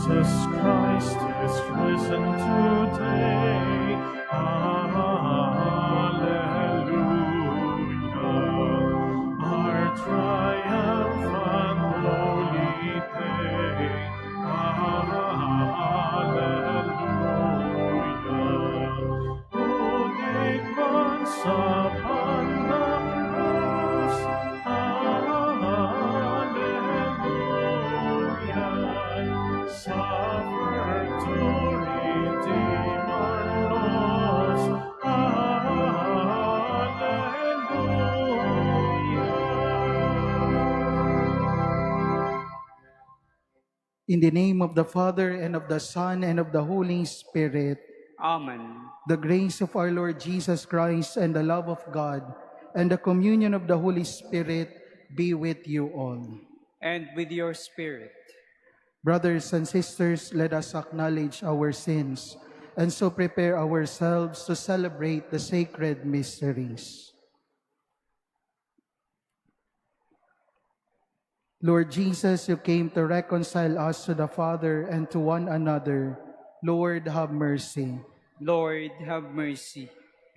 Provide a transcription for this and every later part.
Jesus Christ is risen today. Hallelujah. Our triumphant holy day. Hallelujah. Unig man sa panlambas. Hallelujah. Suffer to redeem our loss. Hallelujah. In the name of the Father, and of the Son, and of the Holy Spirit, Amen. the grace of our Lord Jesus Christ, and the love of God, and the communion of the Holy Spirit be with you all. And with your spirit. Brothers and sisters, let us acknowledge our sins, and so prepare ourselves to celebrate the sacred mysteries. Lord Jesus, you came to reconcile us to the Father and to one another. Lord, have mercy. Lord, have mercy.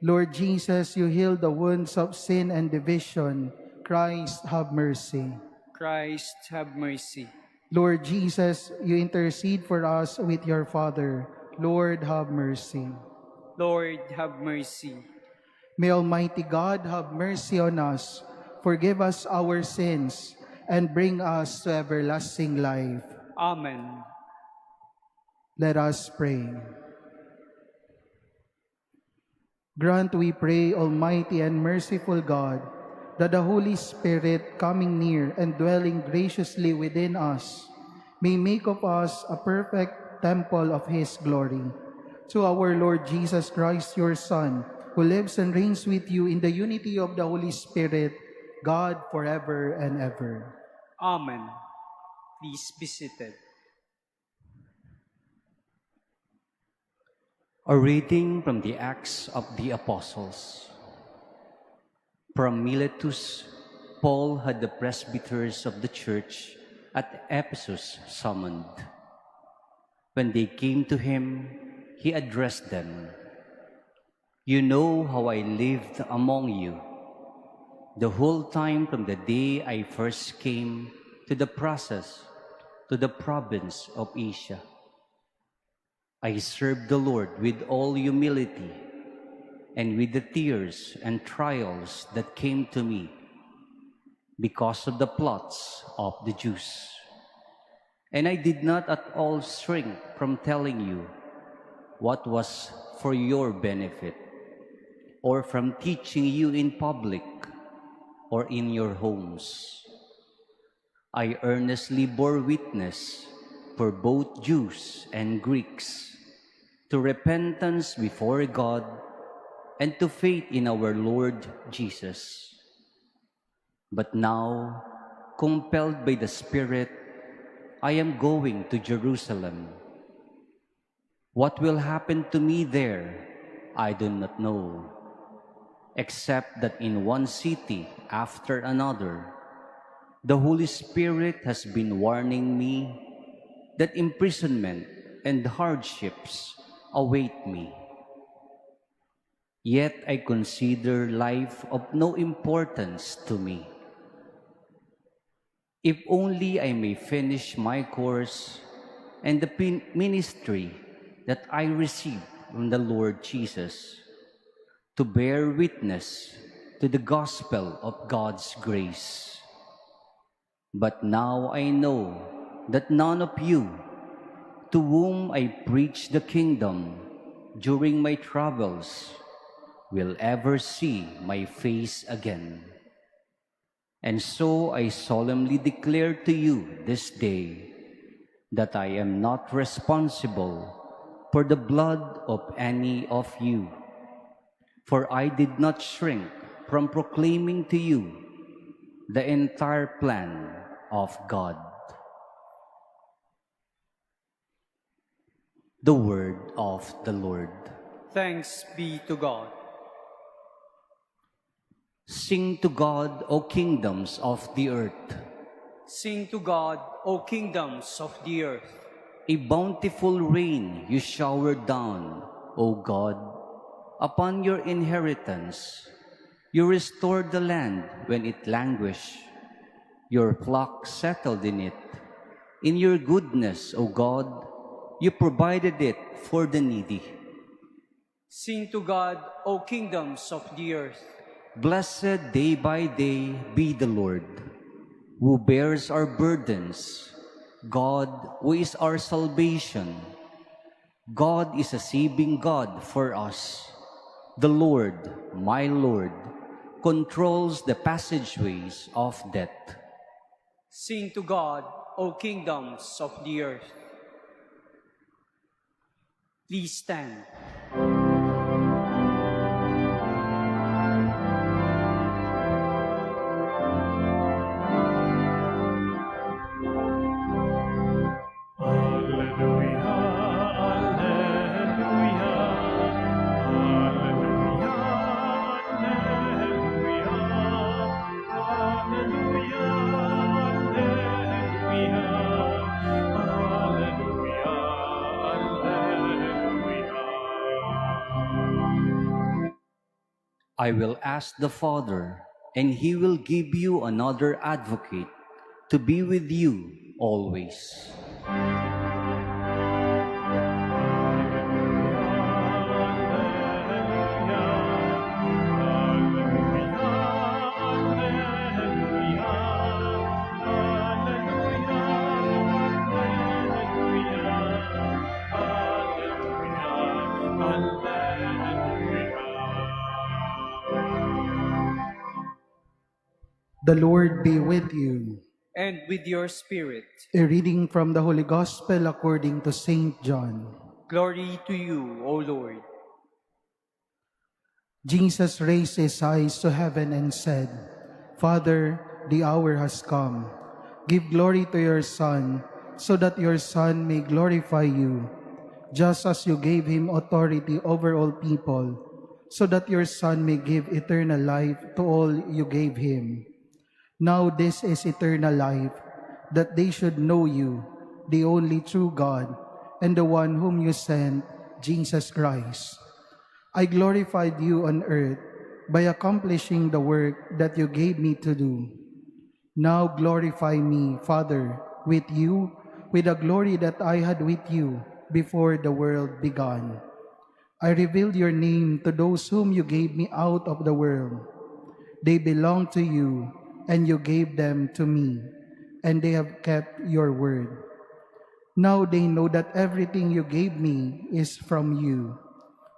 Lord Jesus, you healed the wounds of sin and division. Christ, have mercy. Christ, have mercy. Lord Jesus, you intercede for us with your Father. Lord, have mercy. Lord, have mercy. May Almighty God have mercy on us, forgive us our sins, and bring us to everlasting life. Amen. Let us pray. Grant, we pray, Almighty and merciful God, that the Holy Spirit, coming near and dwelling graciously within us, may make of us a perfect temple of His glory. Through our Lord Jesus Christ, your Son, who lives and reigns with you in the unity of the Holy Spirit, God, forever and ever. Amen. Please be seated. A reading from the Acts of the Apostles. From Miletus, Paul had the presbyters of the church at Ephesus summoned. When they came to him, he addressed them. You know how I lived among you, the whole time from the day I first came to the province of Asia. I served the Lord with all humility and with the tears and trials that came to me because of the plots of the Jews. And I did not at all shrink from telling you what was for your benefit, or from teaching you in public or in your homes. I earnestly bore witness for both Jews and Greeks to repentance before God and to faith in our Lord Jesus. But now, compelled by the Spirit, I am going to Jerusalem. What will happen to me there, I do not know, except that in one city after another, the Holy Spirit has been warning me that imprisonment and hardships await me. Yet I consider life of no importance to me. If only I may finish my course and the ministry that I received from the Lord Jesus, to bear witness to the gospel of God's grace. But now I know that none of you, to whom I preach the kingdom during my travels, will ever see my face again. And so I solemnly declare to you this day that I am not responsible for the blood of any of you, for I did not shrink from proclaiming to you the entire plan of God. The word of the Lord. Thanks be to God. Sing to God, O kingdoms of the earth. Sing to God, O kingdoms of the earth. A bountiful rain you shower down, O God, upon your inheritance. You restored the land when it languished. Your flock settled in it. In your goodness, O God, you provided it for the needy. Sing to God, O kingdoms of the earth. Blessed day by day be the Lord, who bears our burdens, God who is our salvation. God is a saving God for us. The Lord, my Lord, controls the passageways of death. Sing to God, O kingdoms of the earth. Please stand. Alleluia, alleluia, alleluia, alleluia, alleluia, alleluia, alleluia. I will ask the Father, and he will give you another advocate to be with you always. The Lord be with you. And with your spirit. A reading from the Holy Gospel according to Saint John. Glory to you, O Lord. Jesus raised his eyes to heaven and said, Father, the hour has come. Give glory to your Son, so that your Son may glorify you, just as you gave him authority over all people, so that your Son may give eternal life to all you gave him. Now this is eternal life, that they should know you, the only true God, and the one whom you sent, Jesus Christ. I glorified you on earth by accomplishing the work that you gave me to do. Now glorify me, Father, with you, with the glory that I had with you before the world began. I revealed your name to those whom you gave me out of the world. They belong to you, and you gave them to me, and they have kept your word. Now they know that everything you gave me is from you,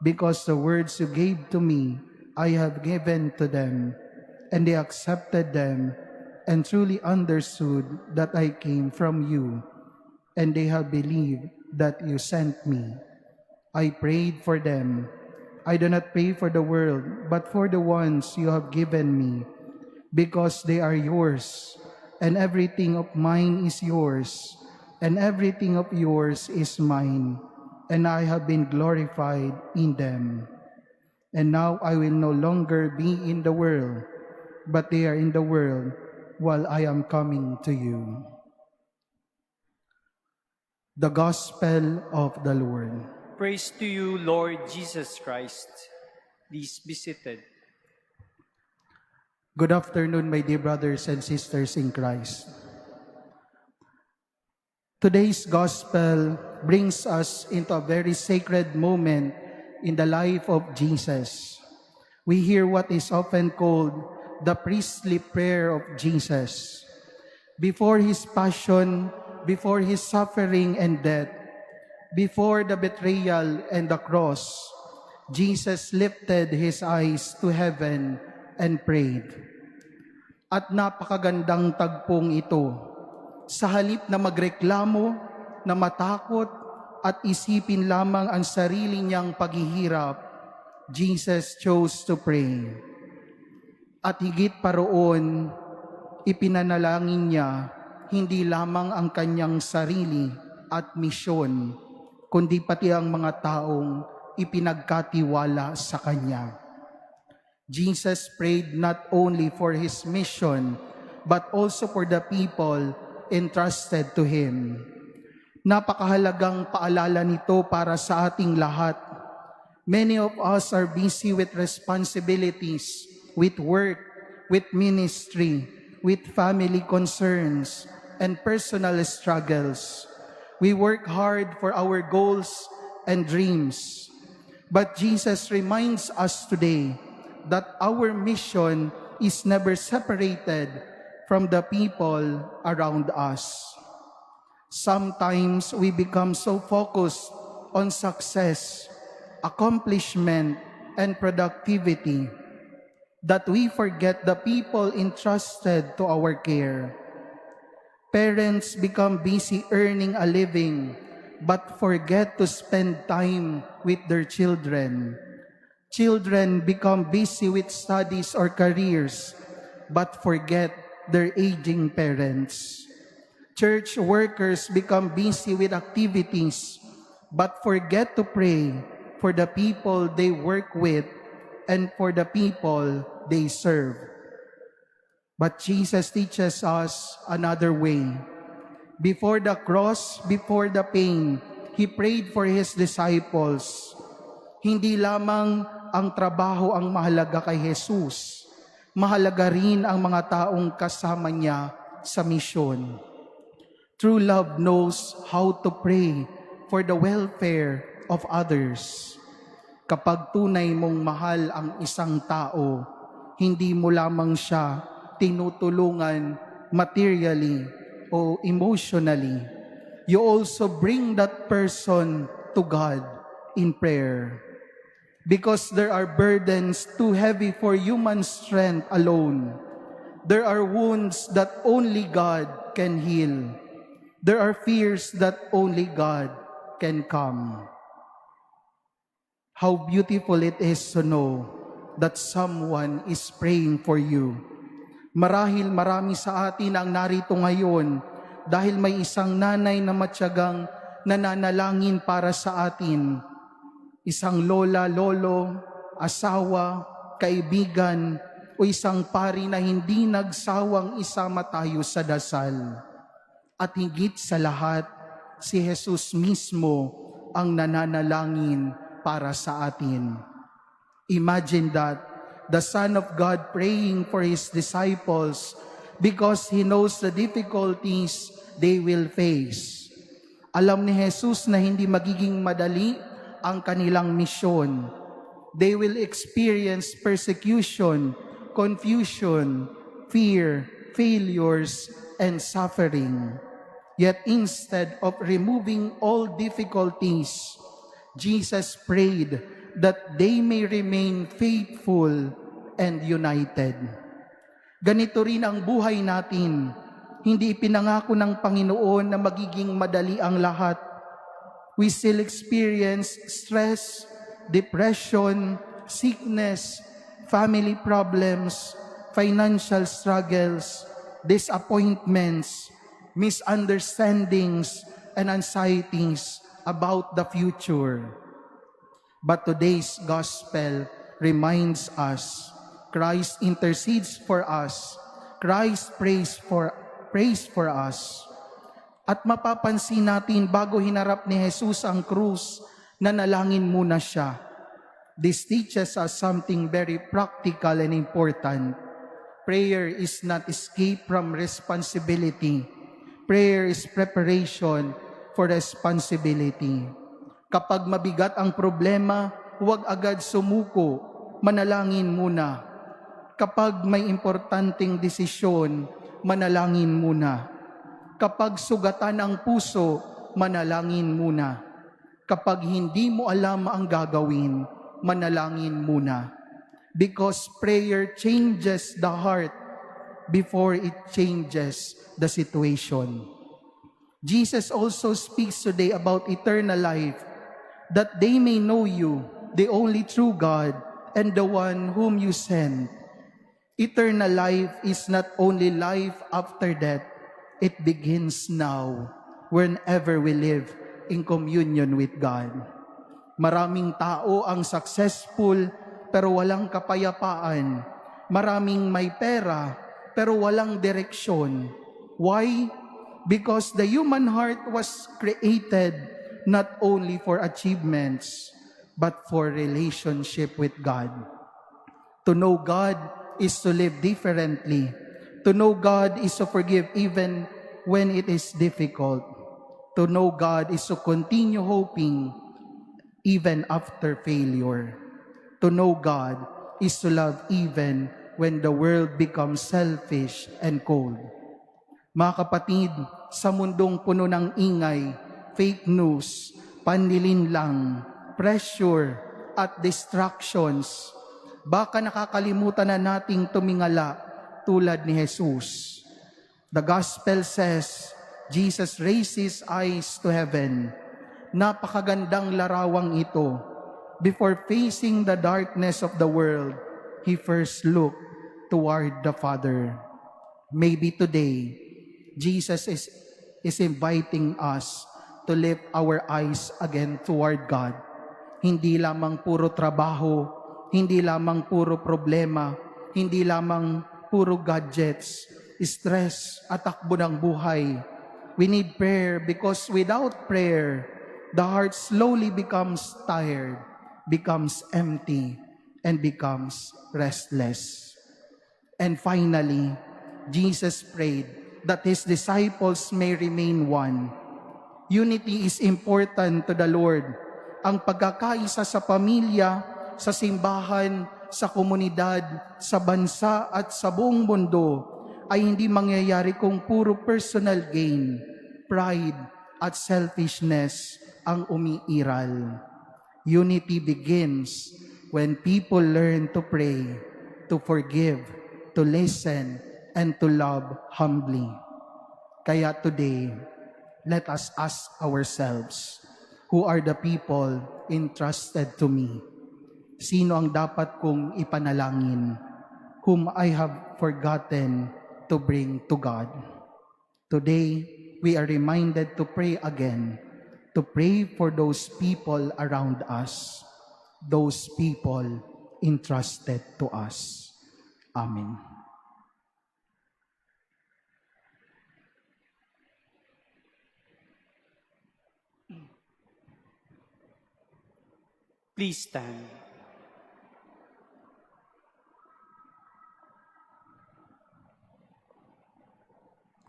because the words you gave to me I have given to them, and they accepted them and truly understood that I came from you, and they have believed that you sent me. I prayed for them. I do not pray for the world, but for the ones you have given me, because they are yours, and everything of mine is yours, and everything of yours is mine, and I have been glorified in them. And now I will no longer be in the world, but they are in the world, while I am coming to you. The Gospel of the Lord. Praise to you, Lord Jesus Christ. Please be seated. Good afternoon, my dear brothers and sisters in Christ. Today's Gospel brings us into a very sacred moment in the life of Jesus. We hear what is often called the priestly prayer of Jesus. Before his passion, before his suffering and death, before the betrayal and the cross, Jesus lifted his eyes to heaven and prayed. At napakagandang tagpong ito, sa halip na magreklamo, na matakot at isipin lamang ang sarili niyang paghihirap, Jesus chose to pray. At higit pa roon, ipinanalangin niya hindi lamang ang kanyang sarili at misyon, kundi pati ang mga taong ipinagkatiwala sa kanya. Jesus prayed not only for his mission, but also for the people entrusted to him. Napakahalagang paalala nito para sa ating lahat. Many of us are busy with responsibilities, with work, with ministry, with family concerns, and personal struggles. We work hard for our goals and dreams. But Jesus reminds us today that our mission is never separated from the people around us. Sometimes we become so focused on success, accomplishment, and productivity that we forget the people entrusted to our care. Parents become busy earning a living but forget to spend time with their children. Children become busy with studies or careers but forget their aging parents. Church workers become busy with activities but forget to pray for the people they work with and for the people they serve. But Jesus teaches us another way. Before the cross, before the pain, He prayed for His disciples. Hindi lamang ang trabaho ang mahalaga kay Jesus. Mahalaga rin ang mga taong kasama Niya sa misyon. True love knows how to pray for the welfare of others. Kapag tunay mong mahal ang isang tao, hindi mo lamang siya tinutulungan materially o emotionally. You also bring that person to God in prayer. Because there are burdens too heavy for human strength alone. There are wounds that only God can heal. There are fears that only God can calm. How beautiful it is to know that someone is praying for you. Marahil marami sa atin ang narito ngayon dahil may isang nanay na matyagang nananalangin para sa atin. Isang lola, lolo, asawa, kaibigan, o isang pari na hindi nagsawang isama tayo sa dasal. At higit sa lahat, si Jesus mismo ang nananalangin para sa atin. Imagine that, the Son of God praying for His disciples because He knows the difficulties they will face. Alam ni Jesus na hindi magiging madali ang kanilang misyon. They will experience persecution, confusion, fear, failures, and suffering. Yet instead of removing all difficulties, Jesus prayed that they may remain faithful and united. Ganito rin ang buhay natin. Hindi ipinangako ng Panginoon na magiging madali ang lahat. We still experience stress, depression, sickness, family problems, financial struggles, disappointments, misunderstandings, and anxieties about the future. But today's gospel reminds us, Christ intercedes for us, Christ prays for us. At mapapansin natin bago hinarap ni Jesus ang krus, nanalangin muna siya. This teaches us something very practical and important. Prayer is not escape from responsibility. Prayer is preparation for responsibility. Kapag mabigat ang problema, huwag agad sumuko, manalangin muna. Kapag may importanteng desisyon, manalangin muna. Kapag sugatan ang puso, manalangin muna. Kapag hindi mo alam ang gagawin, manalangin muna. Because prayer changes the heart before it changes the situation. Jesus also speaks today about eternal life, that they may know you, the only true God, and the one whom you sent. Eternal life is not only life after death, it begins now, whenever we live in communion with God. Maraming tao ang successful pero walang kapayapaan. Maraming may pera pero walang direksyon. Why? because the human heart was created not only for achievements, but for relationship with God. To know God is to live differently. To know God is to forgive even when it is difficult. To know God is to continue hoping even after failure. To know God is to love even when the world becomes selfish and cold. Mga kapatid, sa mundong puno ng ingay, fake news, panlilinlang, pressure, at distractions, baka nakakalimutan na nating tumingala tulad ni Jesus. The Gospel says, Jesus raised His eyes to heaven. Napakagandang larawang ito. Before facing the darkness of the world, He first looked toward the Father. Maybe today, Jesus is inviting us to lift our eyes again toward God. Hindi lamang puro trabaho, hindi lamang puro problema, hindi lamang puro gadgets, stress at takbo ng buhay. We need prayer because without prayer, the heart slowly becomes tired, becomes empty, and becomes restless. And finally, Jesus prayed that His disciples may remain one. Unity is important to the Lord. Ang pagkakaisa sa pamilya, sa simbahan, sa komunidad, sa bansa at sa buong mundo ay hindi mangyayari kung puro personal gain, pride at selfishness ang umiiral. Unity begins when people learn to pray, to forgive, to listen, and to love humbly. Kaya today, let us ask ourselves, who are the people entrusted to me? Sino ang dapat kong ipanalangin? Whom I have forgotten to bring to God? Today, we are reminded to pray again, to pray for those people around us, those people entrusted to us. Amen. Please stand.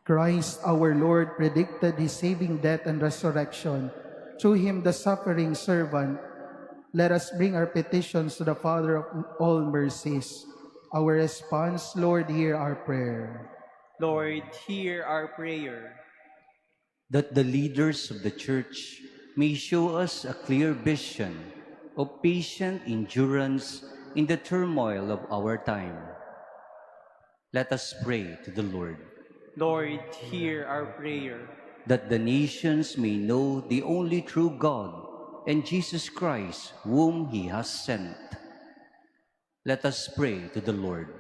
Christ our Lord predicted His saving death and resurrection. Through Him, the suffering servant, let us bring our petitions to the Father of all mercies. Our response, Lord, hear our prayer. Lord, hear our prayer. That the leaders of the Church may show us a clear vision of patient endurance in the turmoil of our time. Let us pray to the Lord. Lord, hear our prayer. That the nations may know the only true God and Jesus Christ, whom He has sent. Let us pray to the Lord.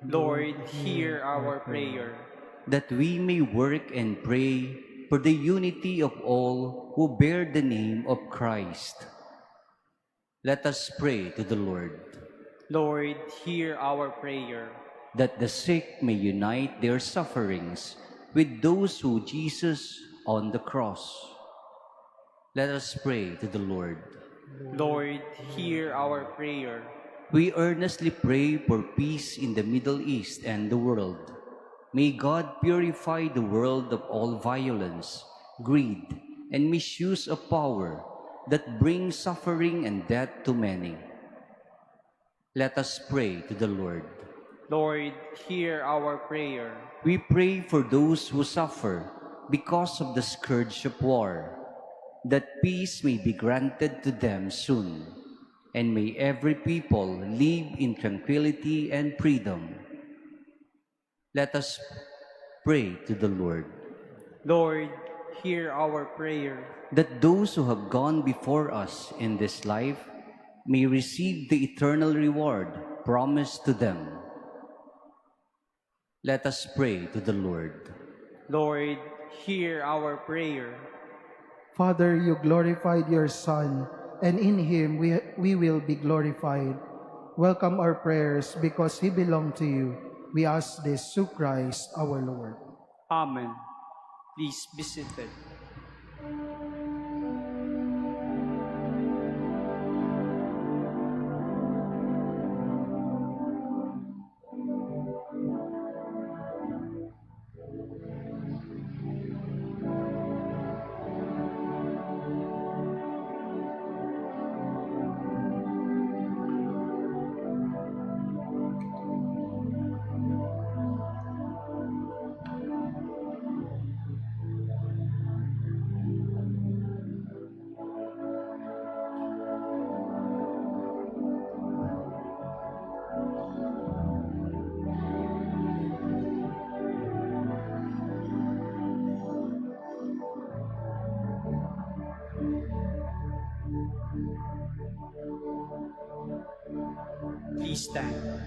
Lord, hear our prayer. That we may work and pray for the unity of all who bear the name of Christ. Let us pray to the Lord. Lord, hear our prayer. That the sick may unite their sufferings with those who Jesus on the cross. Let us pray to the Lord. Lord, hear our prayer. We earnestly pray for peace in the Middle East and the world. May God purify the world of all violence, greed, and misuse of power that brings suffering and death to many. Let us pray to the Lord. Lord, hear our prayer. We pray for those who suffer because of the scourge of war, that peace may be granted to them soon, and may every people live in tranquility and freedom. Let us pray to the Lord. Lord, hear our prayer. That those who have gone before us in this life may receive the eternal reward promised to them. Let us pray to the Lord. Lord, hear our prayer. Father, you glorified your Son, and in Him we will be glorified. Welcome our prayers because He belonged to you. We ask this through Christ our Lord. Amen. Please be seated. Please stand.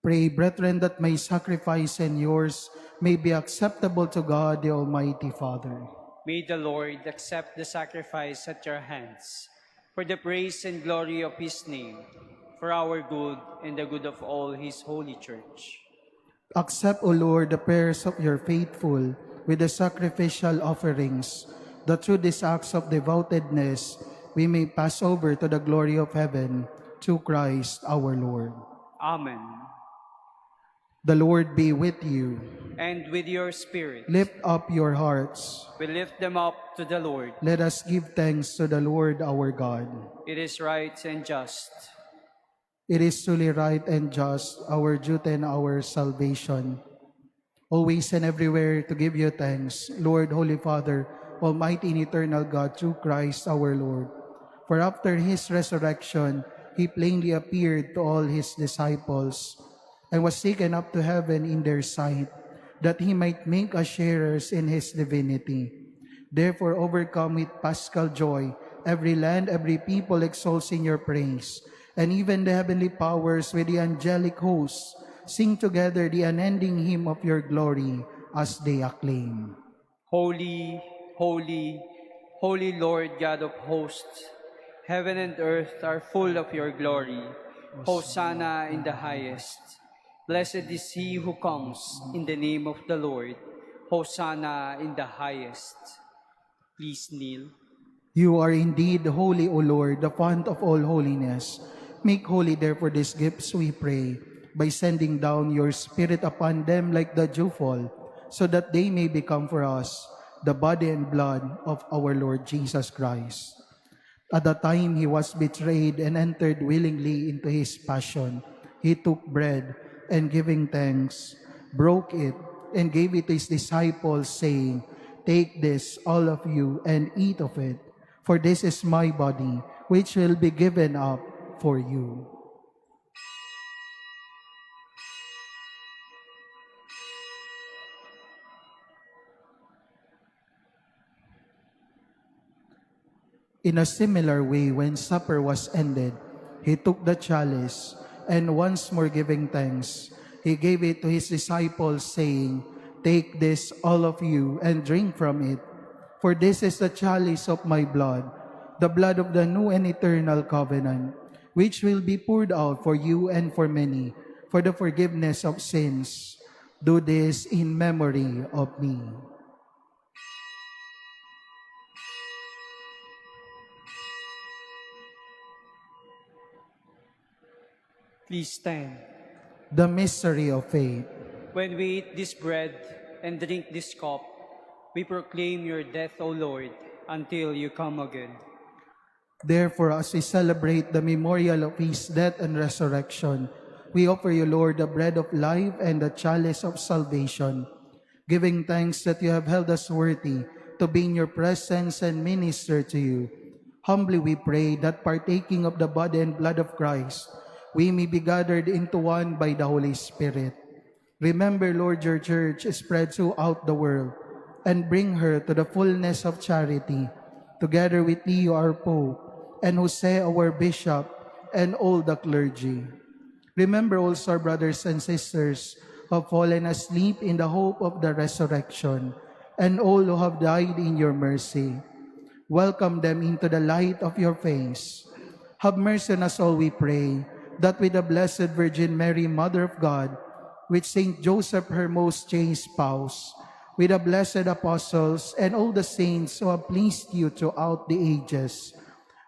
Pray, brethren, that my sacrifice and yours may be acceptable to God, the Almighty Father. May the Lord accept the sacrifice at your hands for the praise and glory of his name, for our good and the good of all his holy church. Accept, O Lord, the prayers of your faithful with the sacrificial offerings, that through these acts of devotedness we may pass over to the glory of heaven, through Christ our Lord. Amen. The Lord be with you. And with your spirit, Lift up your hearts. we lift them up to the Lord. Let us give thanks to the Lord our God. It is right and just. It is truly right and just, our duty and our salvation, always and everywhere to give you thanks, Lord, Holy Father, Almighty and eternal God, through Christ our Lord. For after his resurrection, he plainly appeared to all his disciples and was taken up to heaven in their sight, that he might make us sharers in his divinity. Therefore, overcome with paschal joy, every land, every people exalts in your praise, and even the heavenly powers with the angelic hosts sing together the unending hymn of your glory as they acclaim. Holy, holy, holy Lord God of hosts, heaven and earth are full of your glory. Hosanna in the highest. Blessed is he who comes in the name of the Lord. Hosanna in the highest. Please kneel. You are indeed holy, O Lord, the font of all holiness. Make holy therefore these gifts, we pray, by sending down your Spirit upon them like the dewfall, so that they may become for us the body and blood of our Lord Jesus Christ. At the time he was betrayed and entered willingly into his passion, he took bread, and giving thanks, broke it, and gave it to his disciples, saying, "Take this, all of you, and eat of it, for this is my body, which will be given up for you." In a similar way, when supper was ended, he took the chalice, and once more giving thanks, he gave it to his disciples, saying, "Take this, all of you, and drink from it, for this is the chalice of my blood, the blood of the new and eternal covenant, which will be poured out for you and for many, for the forgiveness of sins. Do this in memory of me." Please stand. The mystery of faith. When we eat this bread and drink this cup, we proclaim your death, O Lord, until you come again. Therefore, as we celebrate the memorial of his death and resurrection, we offer you, Lord, the bread of life and the chalice of salvation, giving thanks that you have held us worthy to be in your presence and minister to you. Humbly we pray that partaking of the body and blood of Christ, we may be gathered into one by the Holy Spirit. Remember, Lord, your church is spread throughout the world, and bring her to the fullness of charity, together with Leo, our Pope, and Jose, our Bishop, and all the clergy. Remember also our brothers and sisters who have fallen asleep in the hope of the resurrection, and all who have died in your mercy. Welcome them into the light of your face. Have mercy on us all, we pray, that with the Blessed Virgin Mary, Mother of God, with Saint Joseph, her most chaste spouse, with the blessed apostles and all the saints who have pleased you throughout the ages,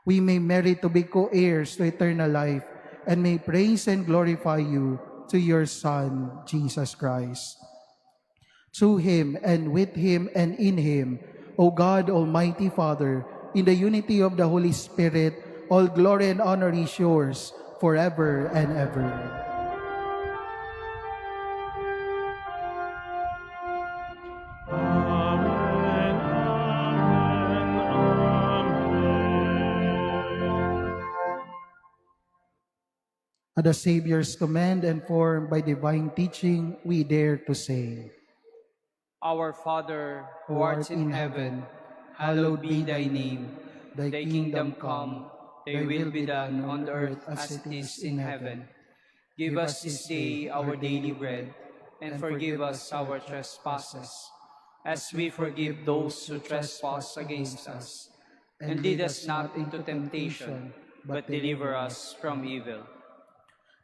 we may merit to be co-heirs to eternal life and may praise and glorify you to your Son, Jesus Christ. Through him and with him and in him, O God, Almighty Father, in the unity of the Holy Spirit, all glory and honor is yours forever and ever. Amen, amen, amen. At the Savior's command and formed by divine teaching, we dare to say, Our Father, who art in heaven, hallowed be thy name. Thy kingdom come, thy will be done on earth as it is in heaven. Give us this day our daily bread, and forgive us our trespasses, as we forgive those who trespass against us. And lead us not into temptation, but deliver us from evil.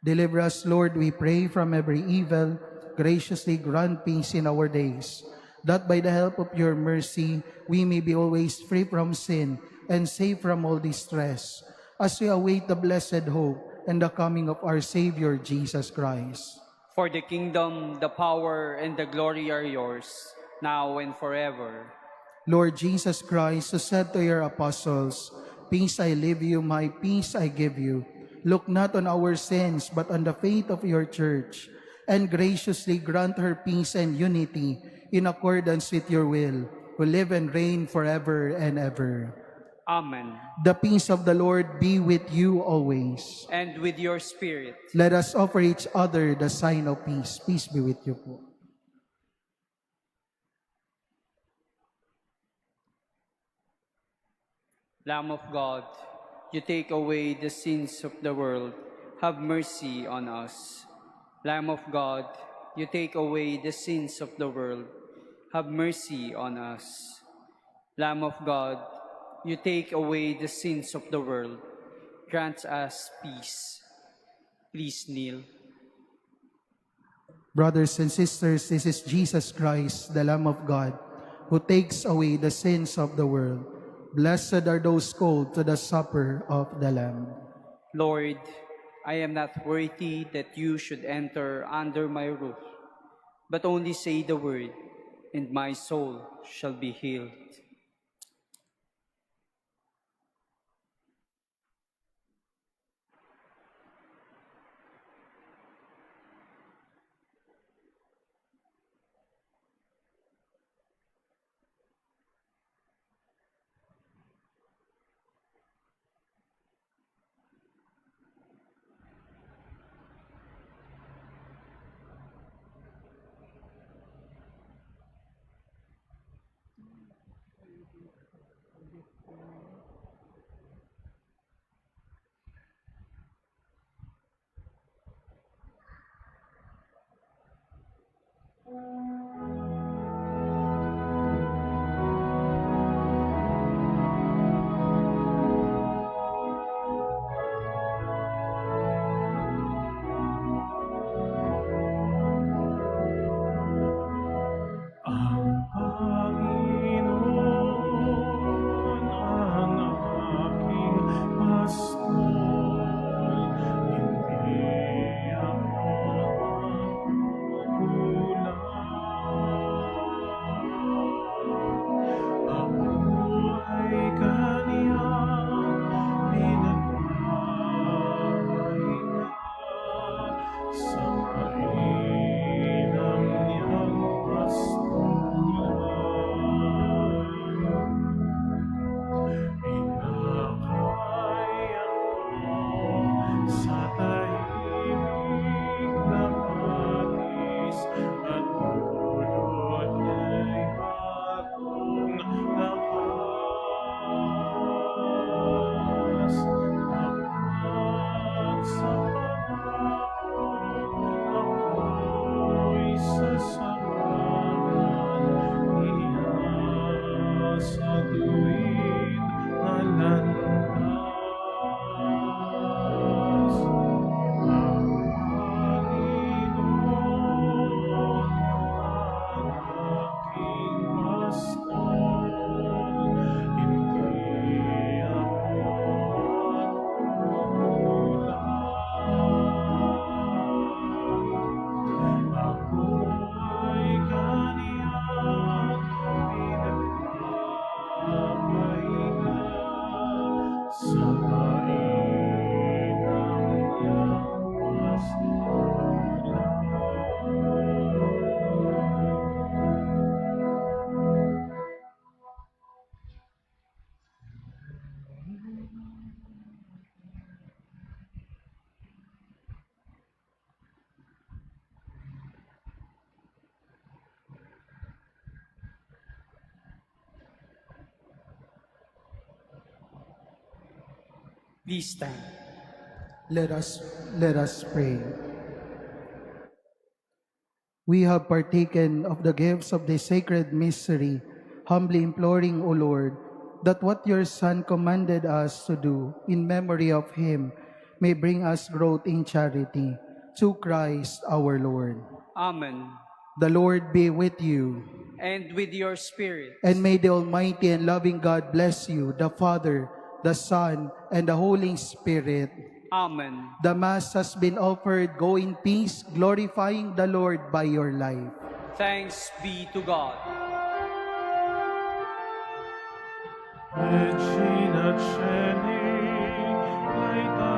Deliver us, Lord, we pray, from every evil. Graciously grant peace in our days, that by the help of your mercy we may be always free from sin and safe from all distress, as we await the blessed hope and the coming of our Savior, Jesus Christ. For the kingdom, the power, and the glory are yours, now and forever. Lord Jesus Christ, who said to your apostles, "Peace I leave you, my peace I give you," look not on our sins, but on the faith of your church, and graciously grant her peace and unity in accordance with your will, who live and reign forever and ever. Amen. The peace of the Lord be with you always. And with your spirit. Let us offer each other the sign of peace. Peace be with you po. Lamb of God, you take away the sins of the world. Have mercy on us. Lamb of God, you take away the sins of the world. Have mercy on us. Lamb of God, you take away the sins of the world. Grant us peace. Please kneel. Brothers and sisters, this is Jesus Christ, the Lamb of God, who takes away the sins of the world. Blessed are those called to the supper of the Lamb. Lord, I am not worthy that you should enter under my roof, but only say the word, and my soul shall be healed. Please stand. Let us pray. We have partaken of the gifts of the sacred mystery, humbly imploring, O Lord, that what your Son commanded us to do in memory of him may bring us growth in charity. Through Christ our Lord. Amen. The Lord be with you. And with your spirit. And may the Almighty and loving God bless you, the Father, the Son, and the Holy Spirit. Amen. The Mass has been offered. Go in peace, glorifying the Lord by your life. Thanks be to God. Regina Celi, laeta